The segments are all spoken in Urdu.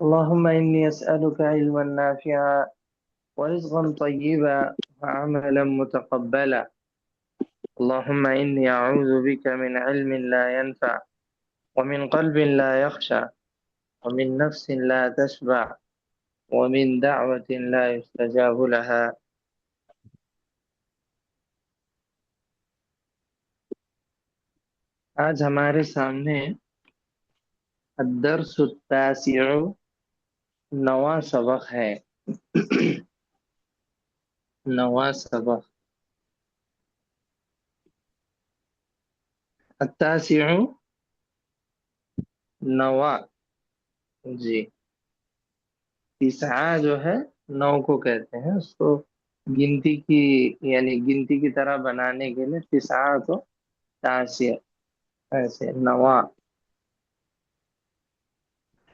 اللهم إني أسألك علما نافعا ورزقا طيبا وعملا متقبلا. اللهم إني أعوذ بك من علم لا ينفع ومن قلب لا يخشع ومن نفس لا تشبع ومن دعوة لا يستجاب لها. آج ہمارے سامنے الدرس التاسع نواں سبق ہے۔ نواں سبق التاسع نواں، جی تسعہ جو ہے نو کو کہتے ہیں، اس کو گنتی کی یعنی گنتی کی طرح بنانے کے لیے تسعہ کو تاسع ایسے نواں۔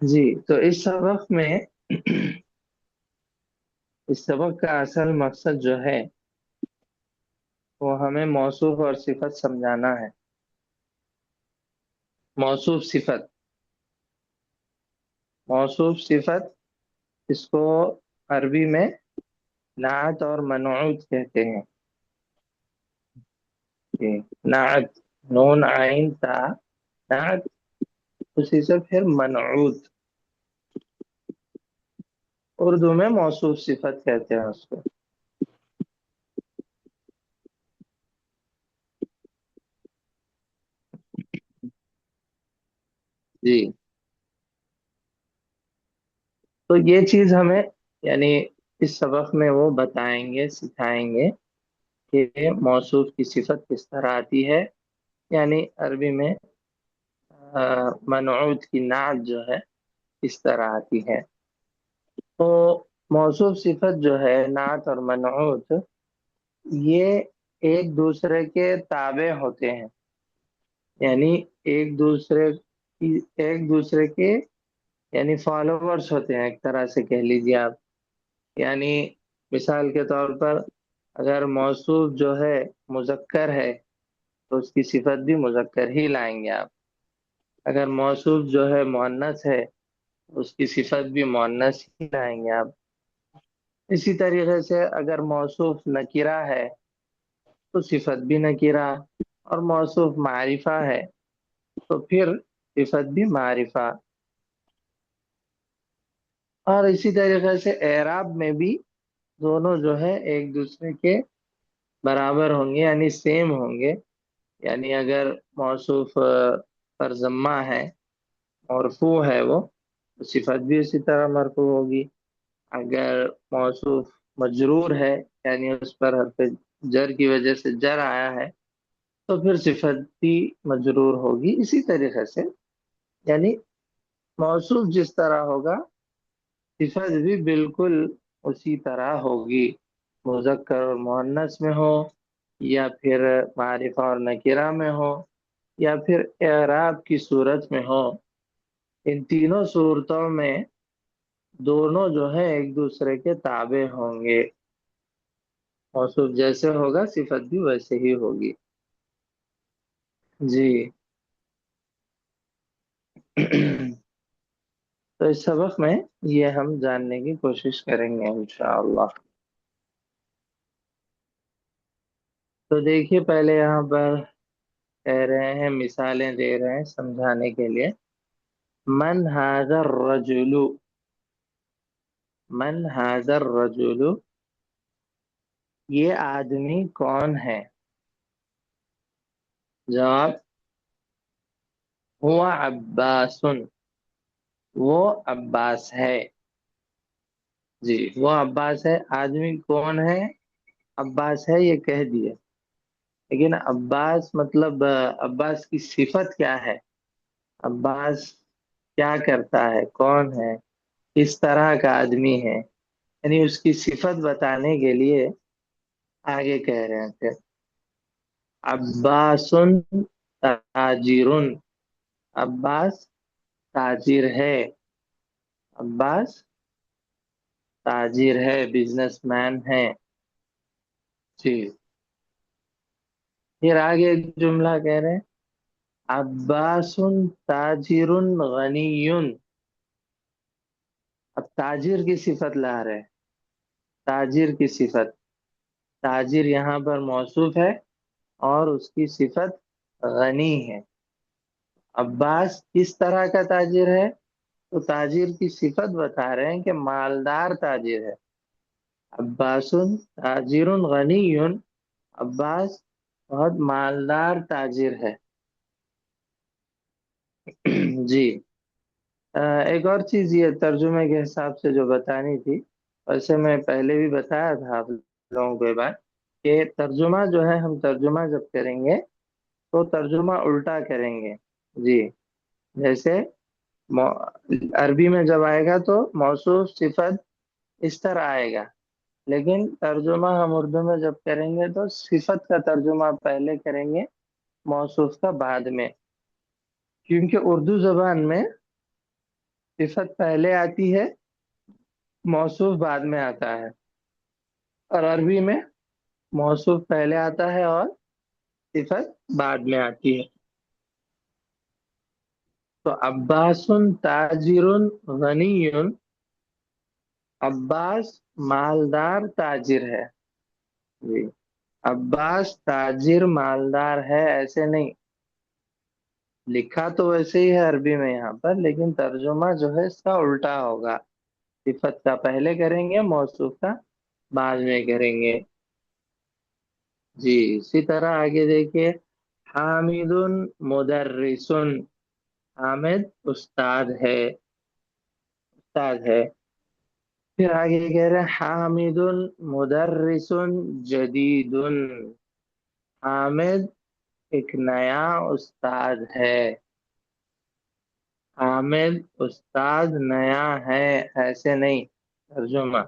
جی تو اس سبق میں اس سبق کا اصل مقصد جو ہے وہ ہمیں موصوف اور صفت سمجھانا ہے۔ موصوف صفت، موصوف صفت اس کو عربی میں نعت اور منعوت کہتے ہیں۔ جی، نعت نون عین تا نعت، اسی سے پھر منعوت، اردو میں موصوف صفت کہتے ہیں اس کو۔ جی تو یہ چیز ہمیں یعنی اس سبق میں وہ بتائیں گے، سکھائیں گے کہ موصوف کی صفت کس طرح آتی ہے، یعنی عربی میں منعوت کی نعت جو ہے کس طرح آتی ہے۔ تو موصوف صفت جو ہے نعت اور منعوت، یہ ایک دوسرے کے تابع ہوتے ہیں، یعنی ایک دوسرے کے یعنی فالوورز ہوتے ہیں، ایک طرح سے کہہ لیجیے آپ۔ یعنی مثال کے طور پر اگر موصوف جو ہے مذکر ہے تو اس کی صفت بھی مذکر ہی لائیں گے آپ۔ اگر موصوف جو ہے مؤنث ہے اس کی صفت بھی مؤنث ہی لائیں گے آپ۔ اسی طریقے سے اگر موصوف نکرہ ہے تو صفت بھی نکرہ، اور موصوف معرفہ ہے تو پھر صفت بھی معرفہ۔ اور اسی طریقے سے اعراب میں بھی دونوں جو ہے ایک دوسرے کے برابر ہوں گے، یعنی سیم ہوں گے۔ یعنی اگر موصوف پر ضمہ ہے، مرفوع ہے وہ، تو صفت بھی اسی طرح مرفوع ہوگی۔ اگر موصوف مجرور ہے یعنی اس پر حرف جر کی وجہ سے جر آیا ہے تو پھر صفت بھی مجرور ہوگی۔ اسی طریقے سے یعنی موصوف جس طرح ہوگا صفت بھی بالکل اسی طرح ہوگی، مذکر اور مؤنث میں ہو، یا پھر معرفہ اور نکرہ میں ہو، یا پھر اعراب کی صورت میں ہو۔ ان تینوں صورتوں میں دونوں جو ہے ایک دوسرے کے تابع ہوں گے۔ موصوف جیسے ہوگا صفت بھی ویسے ہی ہوگی۔ جی تو اس سبق میں یہ ہم جاننے کی کوشش کریں گے انشاءاللہ۔ تو دیکھیے پہلے یہاں پر کہہ رہے ہیں، مثالیں دے رہے ہیں سمجھانے کے لیے۔ من ھذا الرجل، من ھذا الرجل، یہ آدمی کون ہے؟ جواب، ہوا عباس، وہ عباس ہے. جی وہ عباس ہے. آدمی کون ہے؟ عباس ہے یہ کہہ دیے، لیکن عباس مطلب عباس کی صفت کیا ہے؟ عباس کیا کرتا ہے، کون ہے، کس طرح کا آدمی ہے، یعنی اس کی صفت بتانے کے لیے آگے کہہ رہے تھے عباس تاجر. عباس تاجر ہے. عباس تاجر ہے، بزنس مین ہے. جی پھر آگے ایک جملہ کہہ رہے ہیں عباس تاجر غنی. اب تاجر کی صفت لا رہے ہیں. تاجر کی صفت، تاجر یہاں پر موصوف ہے اور اس کی صفت غنی ہے. عباس کس طرح کا تاجر ہے؟ تو تاجر کی صفت بتا رہے ہیں کہ مالدار تاجر ہے. عباس تاجر غنی. عباس بہت مالدار تاجر ہے. جی ایک اور چیز یہ ترجمے کے حساب سے جو بتانی تھی، ویسے میں پہلے بھی بتایا تھا آپ لوگوں کو یہ بات کہ ترجمہ جو ہے، ہم ترجمہ جب کریں گے تو ترجمہ الٹا کریں گے. جی جیسے عربی میں جب آئے گا تو موصوف صفت اس طرح آئے گا، لیکن ترجمہ ہم اردو میں جب کریں گے تو صفت کا ترجمہ پہلے کریں گے، موصوف کا بعد میں. کیونکہ اردو زبان میں صفت پہلے آتی ہے، موصوف بعد میں آتا ہے، اور عربی میں موصوف پہلے آتا ہے اور صفت بعد میں آتی ہے. تو عباس تاجر غنی. عباس مالدار تاجر ہے. جی عباس تاجر مالدار ہے ایسے نہیں لکھا، تو ویسے ہی ہے عربی میں یہاں پر، لیکن ترجمہ جو ہے اس کا الٹا ہوگا. صفت کا پہلے کریں گے، موصوف کا بعد میں کریں گے. جی اسی طرح آگے دیکھیے حامد مدرس. حامد استاد ہے، استاد ہے. پھر آگے کہہ رہے ہیں حامد مدرس جدید. حامد ایک نیا استاد ہے. حامد استاد نیا ہے ایسے نہیں. ترجمہ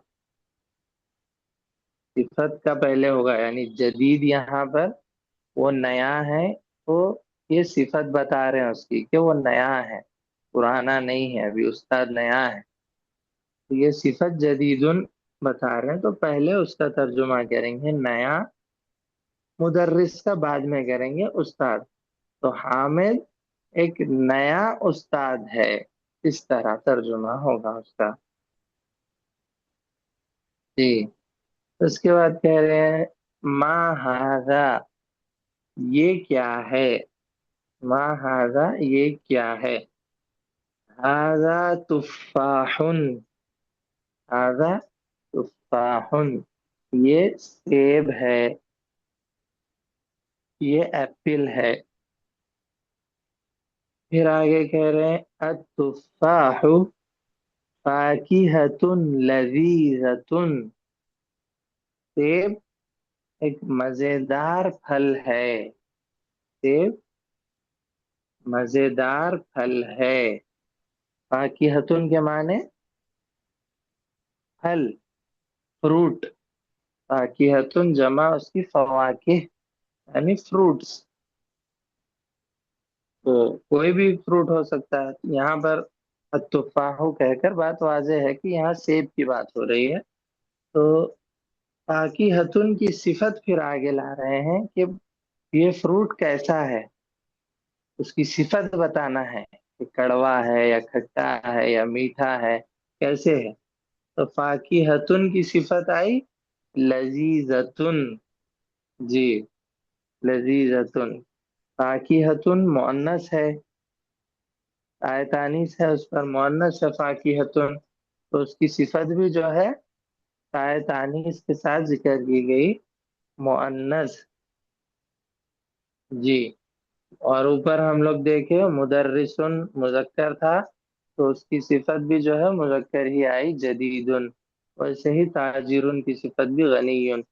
صفت کا پہلے ہوگا، یعنی جدید یہاں پر وہ نیا ہے، تو یہ صفت بتا رہے ہیں اس کی کہ وہ نیا ہے، پرانا نہیں ہے. ابھی استاد نیا ہے تو یہ صفت جدید بتا رہے ہیں، تو پہلے اس کا ترجمہ کریں گے نیا، مدرس کا بعد میں کریں گے استاد. تو حامد ایک نیا استاد ہے، اس طرح ترجمہ ہوگا اس کا. جی اس کے بعد کہہ رہے ہیں ما ہاذا، یہ کیا ہے. ما ہاذا یہ کیا ہے. ہاذا تفاح. ہاذا تفاح یہ سیب ہے، یہ ایپل ہے. پھر آگے کہہ رہے ہیں التفاح فاکہۃ لذیذۃ. سیب ایک مزیدار پھل ہے. سیب مزیدار پھل ہے. فاکہۃ کے معنی پھل، فروٹ. فاکہۃ جمع اس کی فواکہ یعنی فروٹس. تو کوئی بھی فروٹ ہو سکتا ہے. یہاں پر التفاح کہہ کر بات واضح ہے کہ یہاں سیب کی بات ہو رہی ہے. تو فاکہۃ کی صفت پھر آگے لا رہے ہیں کہ یہ فروٹ کیسا ہے، اس کی صفت بتانا ہے کہ کڑوا ہے یا کھٹا ہے یا میٹھا ہے، کیسے ہے. تو فاکہۃ کی صفت آئی لذیذۃ. جی لذیذۃ. فاکہۃ مؤنث ہے، آیتانیس ہے اس پر، مؤنث ہے فاکہۃ، تو اس کی صفت بھی جو ہے آیتانیس کے ساتھ ذکر کی گئی، مؤنث. جی اور اوپر ہم لوگ دیکھے مدرسن مذکر تھا، تو اس کی صفت بھی جو ہے مذکر ہی آئی جدیدن. ویسے ہی تاجرن کی صفت بھی غنیون.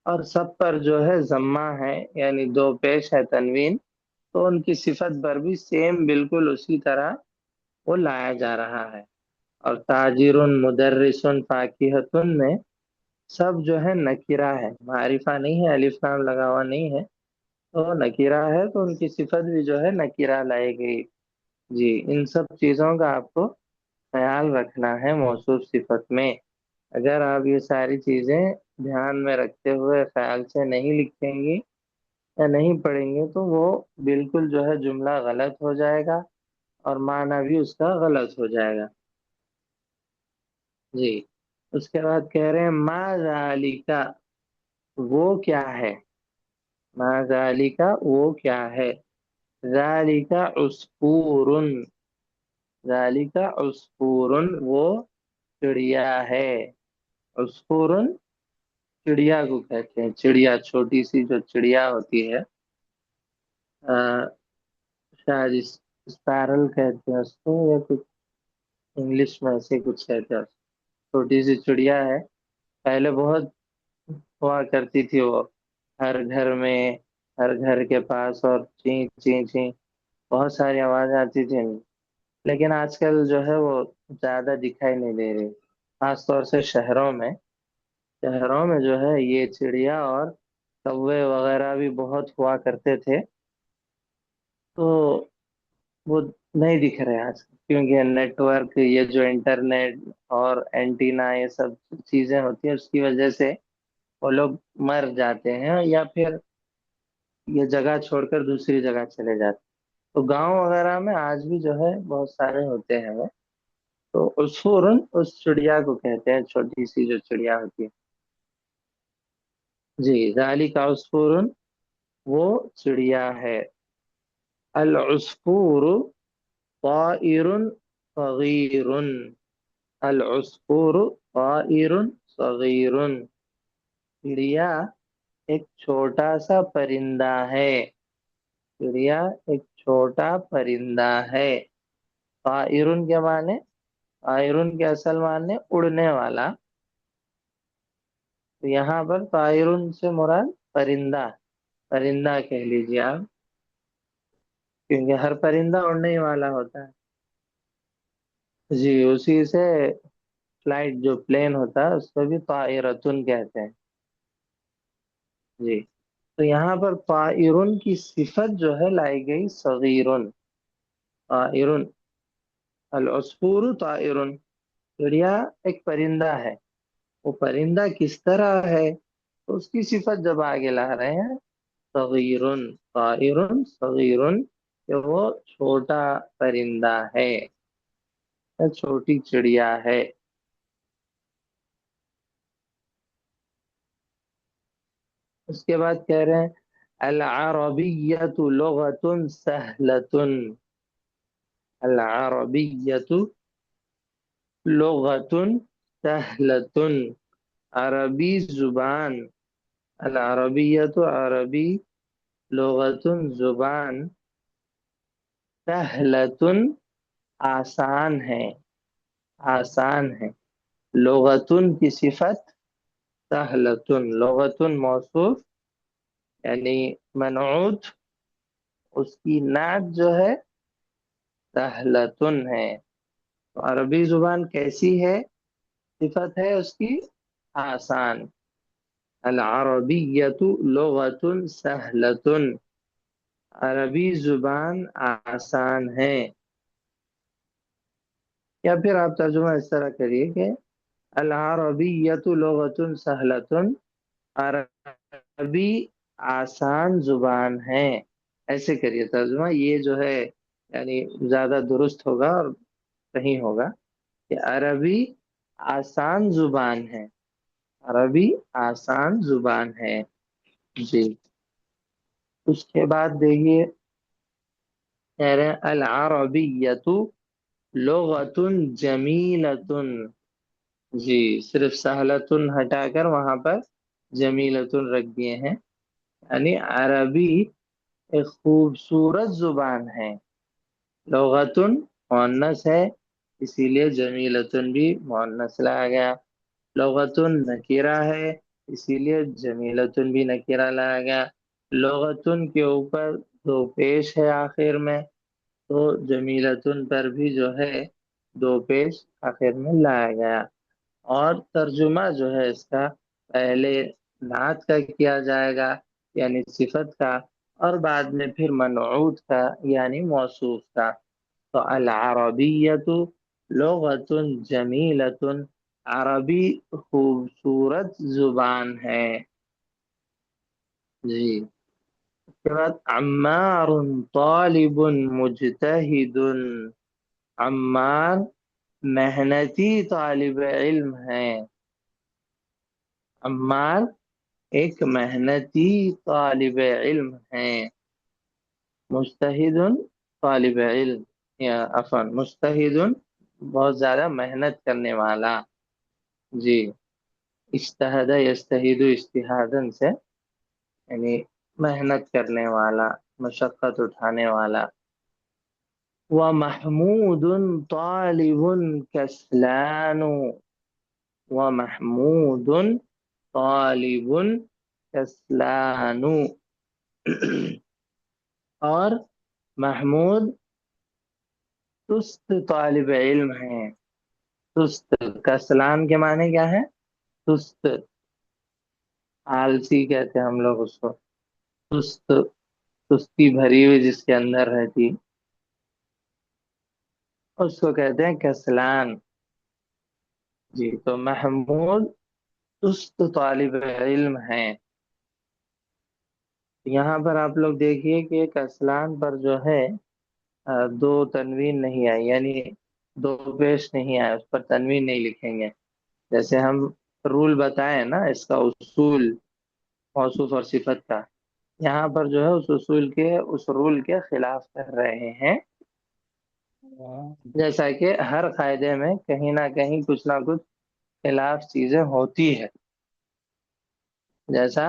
اور سب پر جو ہے ضمہ ہے یعنی دو پیش ہے تنوین، تو ان کی صفت پر بھی سیم بالکل اسی طرح وہ لایا جا رہا ہے. اور تاجر مدرس فاکہۃ میں سب جو ہے نکرہ ہے، معرفہ نہیں ہے، الف لام لگا ہوا نہیں ہے، تو نکرہ ہے تو ان کی صفت بھی جو ہے نکرہ لائی گئی. جی، ان سب چیزوں کا آپ کو خیال رکھنا ہے موصوف صفت میں. اگر آپ یہ ساری چیزیں دھیان میں رکھتے ہوئے خیال سے نہیں لکھیں گی یا نہیں پڑھیں گے تو وہ بالکل جو ہے جملہ غلط ہو جائے گا اور معنی بھی اس کا غلط ہو جائے گا. جی، اس کے بعد کہہ رہے ہیں ما ذالکا، وہ کیا ہے. ما ذالکا وہ کیا ہے. ذالکا عصفور، ذالکا عصفور وہ چڑیا ہے. عصفور چڑیا کو کہتے ہیں، چڑیا چھوٹی سی جو چڑیا ہوتی ہے، شاید اسپیرل کہتے ہیں اس کو یا کچھ انگلش میں ایسے کچھ کہتے ہیں. چھوٹی سی چڑیا ہے، پہلے بہت ہوا کرتی تھی وہ ہر گھر میں، ہر گھر کے پاس، اور چین چین چین بہت ساری آواز آتی تھی. لیکن آج کل جو ہے وہ زیادہ دکھائی نہیں دے رہی، خاص طور سے شہروں میں جو ہے یہ چڑیا اور کوے وغیرہ بھی بہت ہوا کرتے تھے. تو وہ نہیں دکھ رہے آج کل، کیونکہ نیٹ ورک، یہ جو انٹرنیٹ اور اینٹینا یہ سب چیزیں ہوتی ہیں اس کی وجہ سے وہ لوگ مر جاتے ہیں یا پھر یہ جگہ چھوڑ کر دوسری جگہ چلے جاتے ہیں. تو گاؤں وغیرہ میں آج بھی جو ہے بہت سارے ہوتے ہیں وہ. تو عصفور اس چڑیا کو کہتے ہیں، چھوٹی سی جو چڑیا ہوتی ہے. جی، ذالک عصفور وہ چڑیا ہے. العصفور طائر صغیر، العصفور طائر صغیر، چڑیا ایک چھوٹا سا پرندہ ہے. چڑیا ایک چھوٹا پرندہ ہے. طائرن کے معنی، طائرن کے اصل معنی اڑنے والا. تو یہاں پر طائرن سے مراد پرندہ، پرندہ کہہ لیجیے آپ، کیونکہ ہر پرندہ اڑنے ہی والا ہوتا ہے. جی، اسی سے فلائٹ جو پلین ہوتا ہے اس کو بھی طائرتن کہتے ہیں. جی، تو یہاں پر طائرن کی صفت جو ہے لائی گئی صغیرن. طائرن، العصفور طائرن، چڑیا ایک پرندہ ہے. وہ پرندہ کس طرح ہے تو اس کی صفت جب آگے لا رہے ہیں صغیرن، طائرن صغیرن، کہ وہ چھوٹا پرندہ ہے، چھوٹی چڑیا ہے. اس کے بعد کہہ رہے ہیں العربیۃ لغۃ سہلۃ، العربیۃ لغۃ سہلۃ، عربی زبان، العربیۃ عربی، لغۃ زبان، سہلۃ آسان ہے، آسان ہے. لغتن کی صفت سہلتن، لغتن موصوف یعنی منعوت، اس کی نعت جو ہے سہلتن ہے. تو عربی زبان کیسی ہے، صفت ہے اس کی آسان. العربیۃ لغۃ سہلۃ، عربی زبان آسان ہے. یا پھر آپ ترجمہ اس طرح کریے کہ العربیۃ لغۃ سہلۃ، عربی آسان زبان ہے. ایسے کریے ترجمہ، یہ جو ہے یعنی زیادہ درست ہوگا اور صحیح ہوگا کہ عربی آسان زبان ہے، عربی آسان زبان ہے. جی، اس کے بعد دیکھیے کہہ رہے ہیں العربیۃ لغۃ جمیلۃ. جی، صرف سہلتن ہٹا کر وہاں پر جمیلتن رکھ دیے ہیں، یعنی عربی ایک خوبصورت زبان ہے. لغتن مؤنث ہے، اسی لیے جمیلتن بھی مؤنث لایا گیا. لغتن نکیرہ ہے، اسی لیے جمیلتن بھی نکیرہ لایا گیا. لغتن کے اوپر دو پیش ہے آخر میں، تو جمیلتن پر بھی جو ہے دو پیش آخر میں لایا گیا. اور ترجمہ جو ہے اس کا پہلے نعت کا کیا جائے گا یعنی صفت کا، اور بعد میں پھر منعوت کا یعنی موصوف کا. تو العربیت لغت جمیلت، عربی خوبصورت زبان ہے. جی. اس کے بعد عمار طالب مجتہد. عمار محنتی طالب علم ہے. عمار ایک محنتی طالب علم ہے. مجتہد طالب علم، یا عفوا مجتہد بہت زیادہ محنت کرنے والا. جی. اجتہد یجتہد اجتہادن سے یعنی محنت کرنے والا، مشقت اٹھانے والا. ومحمود طالب کسلان. ومحمود طالب کسلان. اور محمود سست طالب علم ہے. سست، کسلان کے معنی کیا ہے؟ سست، آلسی کہتے ہیں ہم لوگ اس کو. سست، سستی بھری ہوئی جس کے اندر رہتی، اس کو کہتے ہیں کسلان. جی. تو محمود سست طالب علم ہے. یہاں پر آپ لوگ دیکھیے کہ کسلان پر جو ہے دو تنوین نہیں آئی، یعنی دو پیش نہیں آئے، اس پر تنوین نہیں لکھیں گے. جیسے ہم رول بتائیں نا اس کا اصول موصوف اور صفت کا، یہاں پر جو ہے اس اصول کے، اس رول کے خلاف کر رہے ہیں. جیسا کہ ہر قاعدے میں کہیں نہ کہیں کچھ نہ کچھ خلاف چیزیں ہوتی ہے. جیسا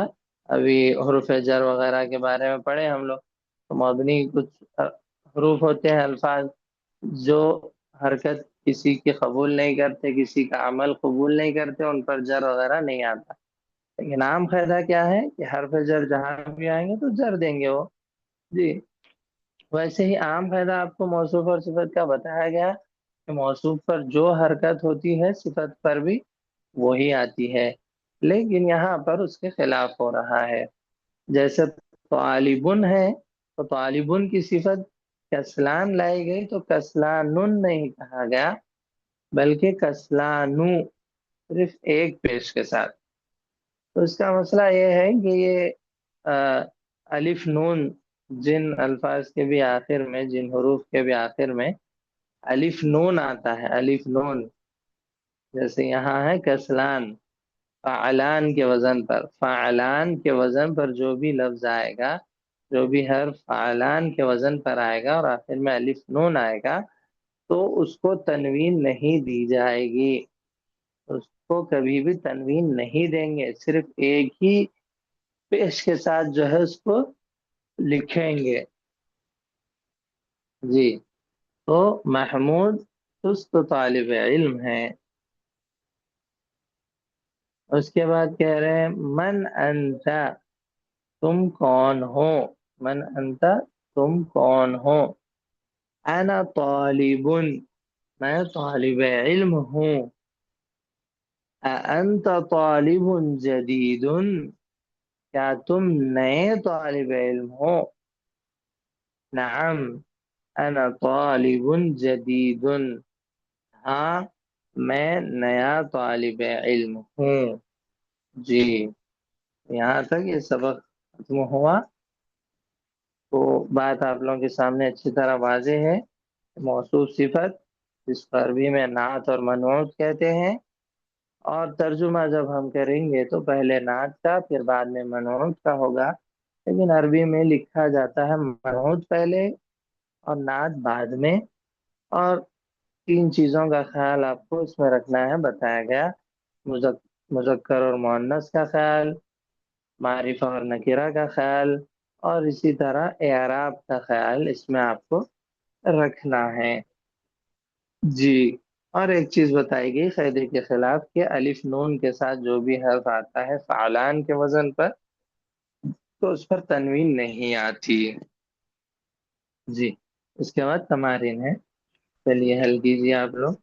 ابھی حروف جر وغیرہ کے بارے میں پڑھے ہم لوگ، تو مبنی کچھ حروف ہوتے ہیں، الفاظ جو حرکت کسی کی قبول نہیں کرتے، کسی کا عمل قبول نہیں کرتے، ان پر جر وغیرہ نہیں آتا. لیکن عام قاعدہ کیا ہے کہ حرف جر جہاں بھی آئیں گے تو جر دیں گے وہ. جی. ویسے ہی عام قاعدہ آپ کو موصوف اور صفت کا بتایا گیا کہ موصوف پر جو حرکت ہوتی ہے صفت پر بھی وہی آتی ہے، لیکن یہاں پر اس کے خلاف ہو رہا ہے. جیسے طالبن ہے، تو طالبن کی صفت کسلان لائی گئی تو کسلانن نہیں کہا گیا بلکہ کسلانو، صرف ایک پیش کے ساتھ. تو اس کا مسئلہ یہ ہے کہ یہ الف نون جن الفاظ کے بھی آخر میں، جن حروف کے بھی آخر میں الف نون آتا ہے، الف نون، جیسے یہاں ہے کسلان، فعلان کے وزن پر، فعلان کے وزن پر جو بھی لفظ آئے گا، جو بھی حرف فعلان کے وزن پر آئے گا اور آخر میں الف نون آئے گا، تو اس کو تنوین نہیں دی جائے گی. اس کو کبھی بھی تنوین نہیں دیں گے، صرف ایک ہی پیش کے ساتھ جو ہے اس کو لکھیں گے. جی. تو محمود سست طالب علم ہے. اس کے بعد کہہ رہے ہیں من انت، تم کون ہو؟ من انت، تم کون ہو؟ انا طالب، میں طالب علم ہوں. انت طالب جدید، کیا تم نئے طالب علم ہو؟ نعم انا طالب جدید، ہاں میں نیا طالب علم ہوں. جی. یہاں تک یہ سبق ختم ہوا. تو بات آپ لوگوں کے سامنے اچھی طرح واضح ہے. موصوف صفت جس کو عربی میں نعت اور منعوت کہتے ہیں، اور ترجمہ جب ہم کریں گے تو پہلے نعت کا پھر بعد میں منعوت کا ہوگا، لیکن عربی میں لکھا جاتا ہے منعوت پہلے اور نعت بعد میں. اور تین چیزوں کا خیال آپ کو اس میں رکھنا ہے، بتایا گیا: مذکر اور مؤنث کا خیال، معرفہ اور نکرہ کا خیال، اور اسی طرح اعراب کا خیال اس میں آپ کو رکھنا ہے. جی. اور ایک چیز بتائی گئی قاعدے کے خلاف کہ الف نون کے ساتھ جو بھی حرف آتا ہے فعلان کے وزن پر، تو اس پر تنوین نہیں آتی۔ جی، اس کے بعد تمارین ہے، چلیے حل کیجیے آپ لوگ۔